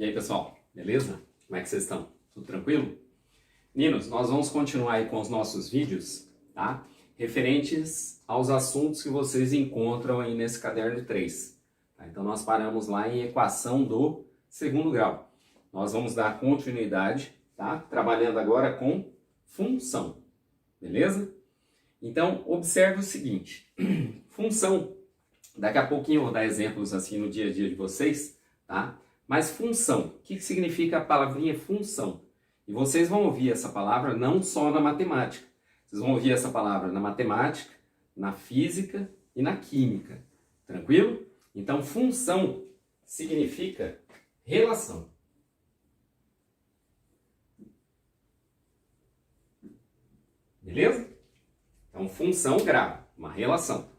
E aí, pessoal, beleza? Como é que vocês estão? Tudo tranquilo? Meninos, nós vamos continuar aí com os nossos vídeos, tá? Referentes aos assuntos que vocês encontram aí nesse caderno 3. Tá? Então, nós paramos lá em equação do segundo grau. Nós vamos dar continuidade, tá? Trabalhando agora com função, beleza? Então, observe o seguinte. Função, daqui a pouquinho eu vou dar exemplos assim no dia a dia de vocês, tá? Mas função, o que significa a palavrinha função? E vocês vão ouvir essa palavra não só na matemática. Vocês vão ouvir essa palavra na matemática, na física e na química. Tranquilo? Então, função significa relação. Beleza? Então, função grava, uma relação.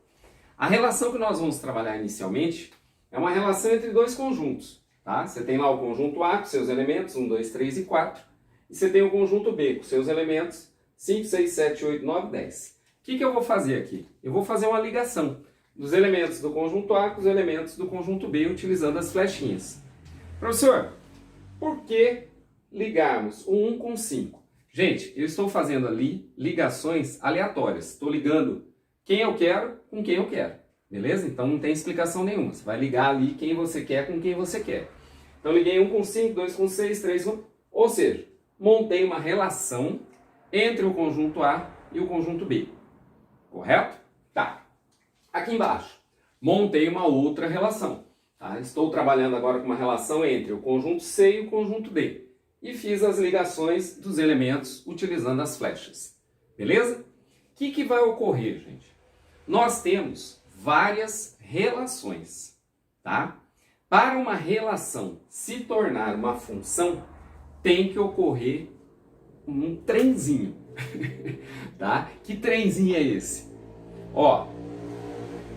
A relação que nós vamos trabalhar inicialmente é uma relação entre dois conjuntos. Tá? Você tem lá o conjunto A com seus elementos 1, 2, 3 e 4. E você tem o conjunto B com seus elementos 5, 6, 7, 8, 9, 10. O que eu vou fazer aqui? Eu vou fazer uma ligação dos elementos do conjunto A com os elementos do conjunto B utilizando as flechinhas. Professor, por que ligarmos o 1 com 5? Gente, eu estou fazendo ali ligações aleatórias. Estou ligando quem eu quero com quem eu quero. Beleza? Então não tem explicação nenhuma. Você vai ligar ali quem você quer com quem você quer. Então liguei 1 com 5, 2 com 6, 3 com... Ou seja, montei uma relação entre o conjunto A e o conjunto B. Correto? Tá. Aqui embaixo, montei uma outra relação. Tá? Estou trabalhando agora com uma relação entre o conjunto C e o conjunto D. E fiz as ligações dos elementos utilizando as flechas. Beleza? O que vai ocorrer, gente? Nós temos várias relações, tá? Para uma relação se tornar uma função, tem que ocorrer um trenzinho, tá? Que trenzinho é esse? Ó,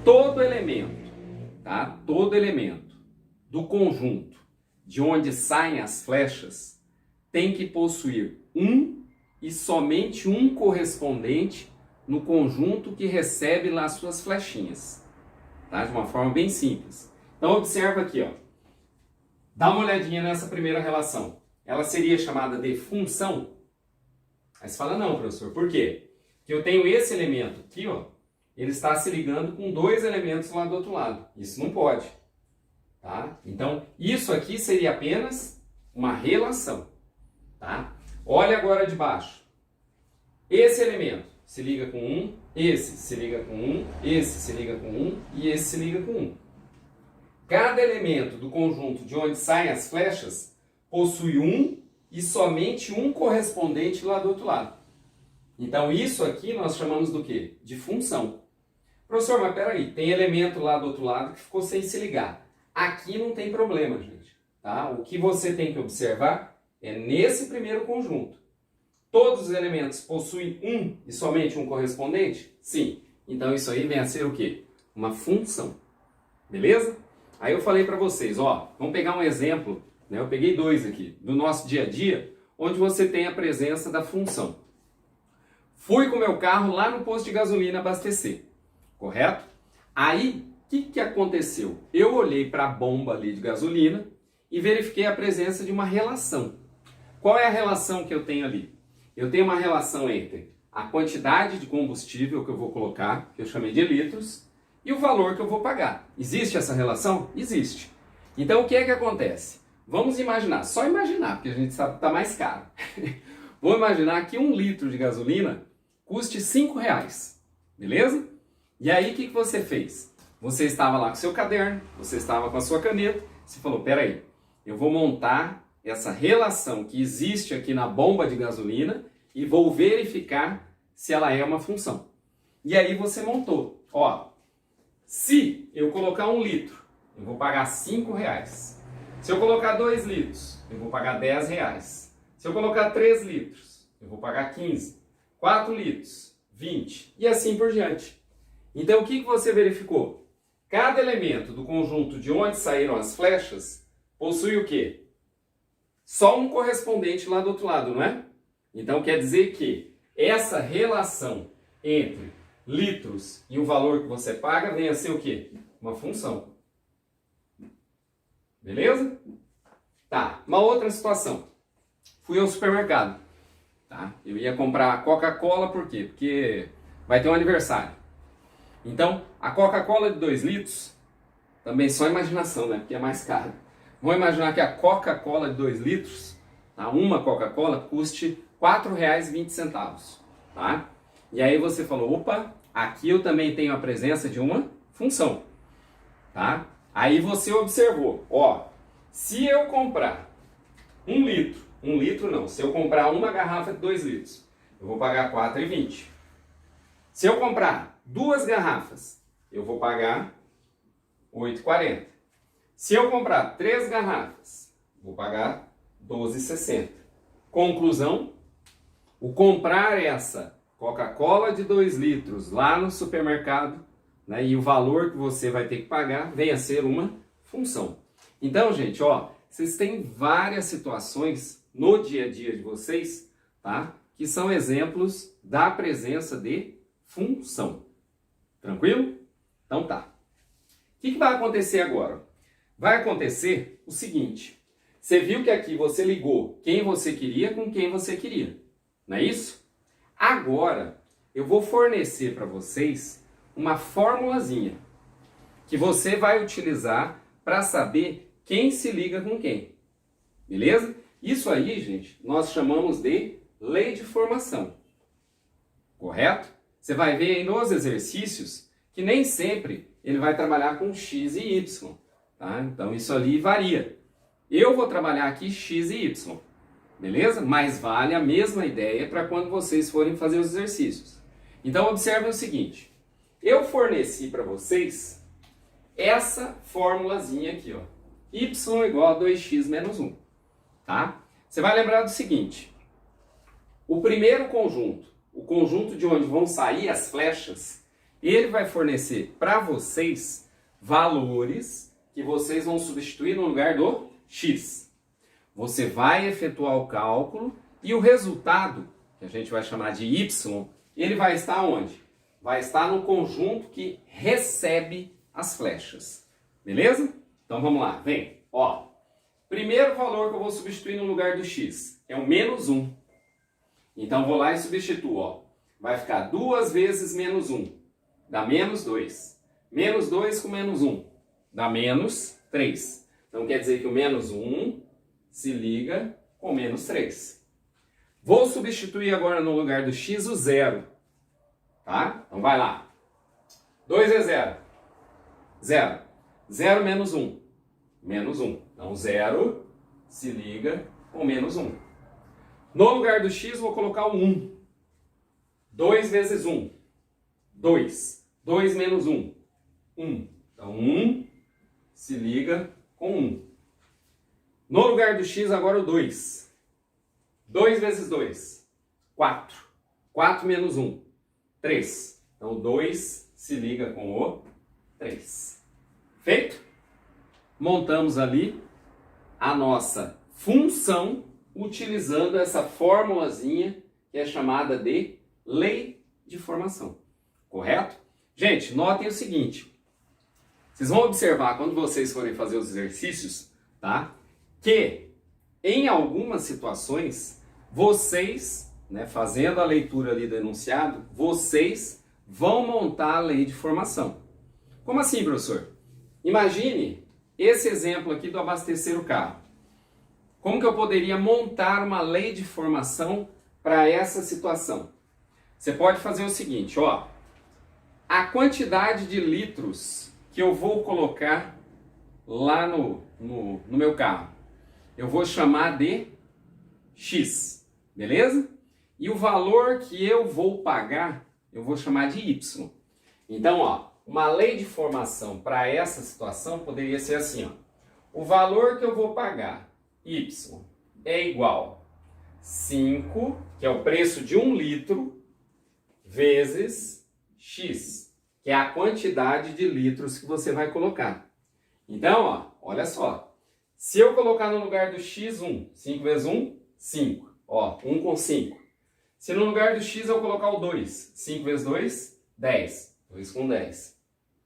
todo elemento, tá? Todo elemento do conjunto de onde saem as flechas tem que possuir um e somente um correspondente no conjunto que recebe lá as suas flechinhas, tá? De uma forma bem simples. Então observa aqui, ó. Dá uma olhadinha nessa primeira relação. Ela seria chamada de função? Aí você fala, não, professor, por quê? Porque eu tenho esse elemento aqui, ó, ele está se ligando com dois elementos lá do outro lado. Isso não pode, tá? Então, isso aqui seria apenas uma relação, tá? Olha agora de baixo. Esse elemento se liga com 1, esse se liga com 1, esse se liga com 1 e esse se liga com 1. Cada elemento do conjunto de onde saem as flechas possui um e somente um correspondente lá do outro lado. Então isso aqui nós chamamos do quê? De função. Professor, mas peraí, tem elemento lá do outro lado que ficou sem se ligar. Aqui não tem problema, gente. Tá? O que você tem que observar é nesse primeiro conjunto. Todos os elementos possuem um e somente um correspondente? Sim. Então isso aí vem a ser o quê? Uma função. Beleza? Aí eu falei para vocês, ó, vamos pegar um exemplo, né? Eu peguei dois aqui, do nosso dia a dia, onde você tem a presença da função. Fui com o meu carro lá no posto de gasolina abastecer, correto? Aí, o que aconteceu? Eu olhei para a bomba ali de gasolina e verifiquei a presença de uma relação. Qual é a relação que eu tenho ali? Eu tenho uma relação entre a quantidade de combustível que eu vou colocar, que eu chamei de litros, e o valor que eu vou pagar. Existe essa relação? Existe. Então o que é que acontece? Vamos imaginar, só imaginar, porque a gente sabe que está mais caro. Vou imaginar que 1 litro de gasolina custe R$5, beleza? E aí o que você fez? Você estava lá com o seu caderno, você estava com a sua caneta, você falou, peraí, eu vou montar essa relação que existe aqui na bomba de gasolina e vou verificar se ela é uma função. E aí você montou. Ó, se eu colocar 1 litro, eu vou pagar R$5. Se eu colocar 2 litros, eu vou pagar R$10. Se eu colocar 3 litros, eu vou pagar 15. 4 litros, 20. E assim por diante. Então o que você verificou? Cada elemento do conjunto de onde saíram as flechas possui o quê? Só um correspondente lá do outro lado, não é? Então quer dizer que essa relação entre litros e o valor que você paga vem a ser o quê? Uma função. Beleza? Tá, uma outra situação. Fui ao supermercado, tá? Eu ia comprar Coca-Cola, por quê? Porque vai ter um aniversário. Então, a Coca-Cola de 2 litros, também só imaginação, né? Porque é mais caro. Vamos imaginar que a Coca-Cola de 2 litros, tá? Uma Coca-Cola custe R$ 4,20, tá? E aí você falou, opa, aqui eu também tenho a presença de uma função, tá? Aí você observou, ó, se eu comprar 1 litro não, se eu comprar uma garrafa de 2 litros, eu vou pagar R$ 4,20. Se eu comprar 2 garrafas, eu vou pagar R$ 8,40. Se eu comprar 3 garrafas, vou pagar R$ 12,60. Conclusão, o comprar essa Coca-Cola de 2 litros lá no supermercado, né, e o valor que você vai ter que pagar vem a ser uma função. Então, gente, ó, vocês têm várias situações no dia a dia de vocês, tá, que são exemplos da presença de função. Tranquilo? Então tá. O que vai acontecer agora? Vai acontecer o seguinte. Você viu que aqui você ligou quem você queria com quem você queria. Não é isso? Agora, eu vou fornecer para vocês uma formulazinha que você vai utilizar para saber quem se liga com quem. Beleza? Isso aí, gente, nós chamamos de lei de formação. Correto? Você vai ver aí nos exercícios que nem sempre ele vai trabalhar com x e y. Tá? Então isso ali varia. Eu vou trabalhar aqui x e y. Beleza? Mas vale a mesma ideia para quando vocês forem fazer os exercícios. Então observem o seguinte. Eu forneci para vocês essa formulazinha aqui, ó. Y igual a 2x menos 1. Tá? Você vai lembrar do seguinte. O primeiro conjunto, o conjunto de onde vão sair as flechas, ele vai fornecer para vocês valores que vocês vão substituir no lugar do x. Você vai efetuar o cálculo e o resultado, que a gente vai chamar de y, ele vai estar onde? Vai estar no conjunto que recebe as flechas. Beleza? Então vamos lá, vem. Ó, primeiro valor que eu vou substituir no lugar do x é o menos 1. Então vou lá e substituo. Ó. Vai ficar 2 vezes menos 1, dá menos 2. Menos 2 com menos 1, dá menos 3. Então quer dizer que o menos 1 se liga com menos 3. Vou substituir agora no lugar do x o 0. Tá? Então vai lá. 2 é 0. 0. 0 menos 1. Menos 1. Então 0 se liga com menos 1. No lugar do x vou colocar o 1. 2 vezes 1. 2. 2 menos 1. 1. Então 1 se liga com 1. No lugar do x agora o 2. 2 vezes 2. 4. 4 menos 1. 3. Então o 2 se liga com o 3. Feito? Montamos ali a nossa função utilizando essa formulazinha que é chamada de lei de formação. Correto? Gente, notem o seguinte. Vocês vão observar quando vocês forem fazer os exercícios, tá? Que em algumas situações vocês, né, fazendo a leitura ali do enunciado, vocês vão montar a lei de formação. Como assim, professor? Imagine esse exemplo aqui do abastecer o carro. Como que eu poderia montar uma lei de formação para essa situação? Você pode fazer o seguinte, ó. A quantidade de litros que eu vou colocar lá no meu carro, eu vou chamar de X, beleza? E o valor que eu vou pagar, eu vou chamar de Y. Então, ó, uma lei de formação para essa situação poderia ser assim, ó. O valor que eu vou pagar, Y, é igual a 5, que é o preço de 1 litro, vezes X, que é a quantidade de litros que você vai colocar. Então, ó, olha só. Se eu colocar no lugar do X 1, 5 vezes 1, 5. Ó, 1 com 5. Se no lugar do X eu colocar o 2, 5 vezes 2, 10. 2 com 10.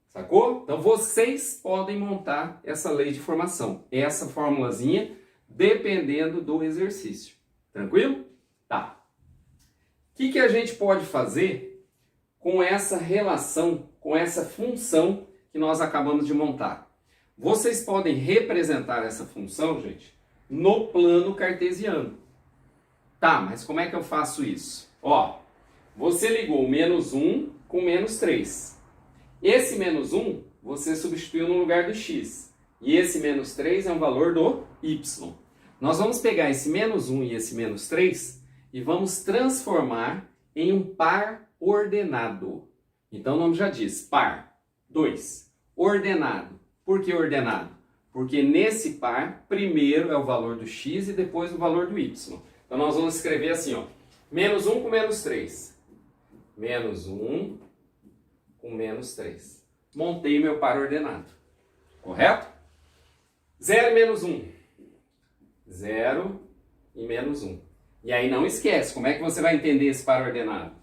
Sacou? Então vocês podem montar essa lei de formação. Essa formulazinha dependendo do exercício. Tranquilo? Tá. O que a gente pode fazer com essa relação, com essa função que nós acabamos de montar? Vocês podem representar essa função, gente, no plano cartesiano. Tá, mas como é que eu faço isso? Ó, você ligou o menos 1 com menos 3. Esse menos 1 você substituiu no lugar do x. E esse menos 3 é um valor do y. Nós vamos pegar esse menos 1 e esse menos 3 e vamos transformar em um par ordenado. Então o nome já diz, par. 2. Ordenado. Por que ordenado? Porque nesse par, primeiro é o valor do x e depois o valor do y. Então nós vamos escrever assim, ó, menos 1 com menos 3. Menos 1 com menos 3. Montei meu par ordenado. Correto? 0 e menos 1. 0 e menos 1. E aí não esquece, como é que você vai entender esse par ordenado?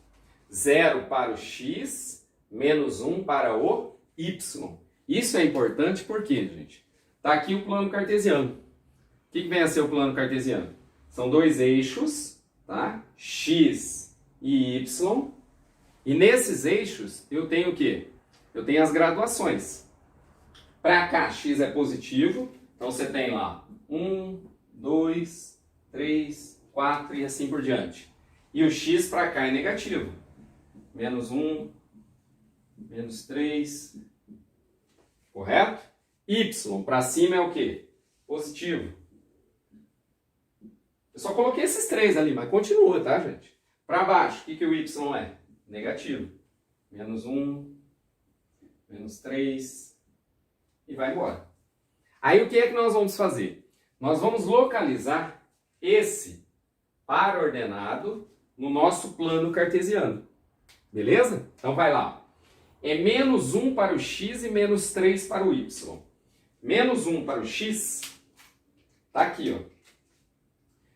0 para o x, menos 1 para o y. Isso é importante porque, gente, está aqui o plano cartesiano. O que vem a ser o plano cartesiano? São dois eixos, tá? X e y. E nesses eixos eu tenho o quê? Eu tenho as graduações. Para cá, x é positivo, então você tem lá 1, 2, 3, 4 e assim por diante. E o x para cá é negativo. Menos 1, menos 3, correto? Y para cima é o quê? Positivo. Eu só coloquei esses três ali, mas continua, tá, gente? Para baixo, o que o y é? Negativo. Menos 1, menos 3 e vai embora. Aí o que é que nós vamos fazer? Nós vamos localizar esse par ordenado no nosso plano cartesiano. Beleza? Então vai lá. É menos 1 para o x e menos 3 para o y. Menos 1 para o x está aqui, ó.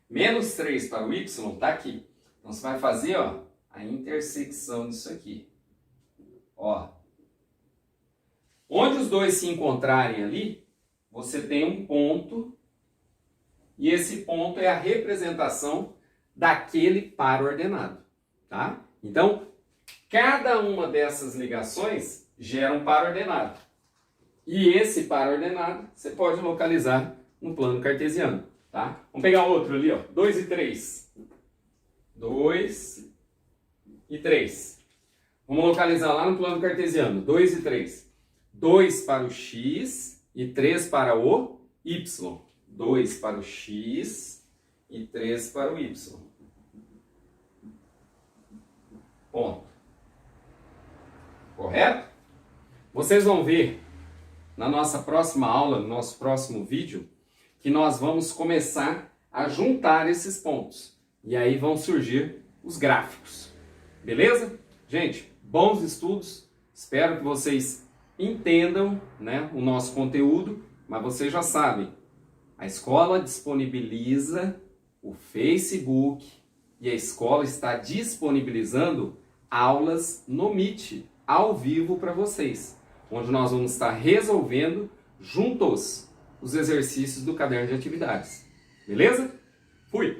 Menos 3 para o y está aqui. Então você vai fazer, ó, a intersecção disso aqui. Ó. Onde os dois se encontrarem ali, você tem um ponto. E esse ponto é a representação daquele par ordenado. Tá? Então, cada uma dessas ligações gera um par ordenado. E esse par ordenado você pode localizar no plano cartesiano. Tá? Vamos pegar outro ali, ó. 2 e 3. 2 e 3. Vamos localizar lá no plano cartesiano. 2 e 3. 2 para o x e 3 para o y. 2 para o x e 3 para o y. Ponto. Correto? Vocês vão ver na nossa próxima aula, no nosso próximo vídeo, que nós vamos começar a juntar esses pontos. E aí vão surgir os gráficos. Beleza? Gente, bons estudos. Espero que vocês entendam, né, o nosso conteúdo, mas vocês já sabem, a escola disponibiliza o Facebook e a escola está disponibilizando aulas no Meet, ao vivo para vocês, onde nós vamos estar resolvendo juntos os exercícios do caderno de atividades. Beleza? Fui!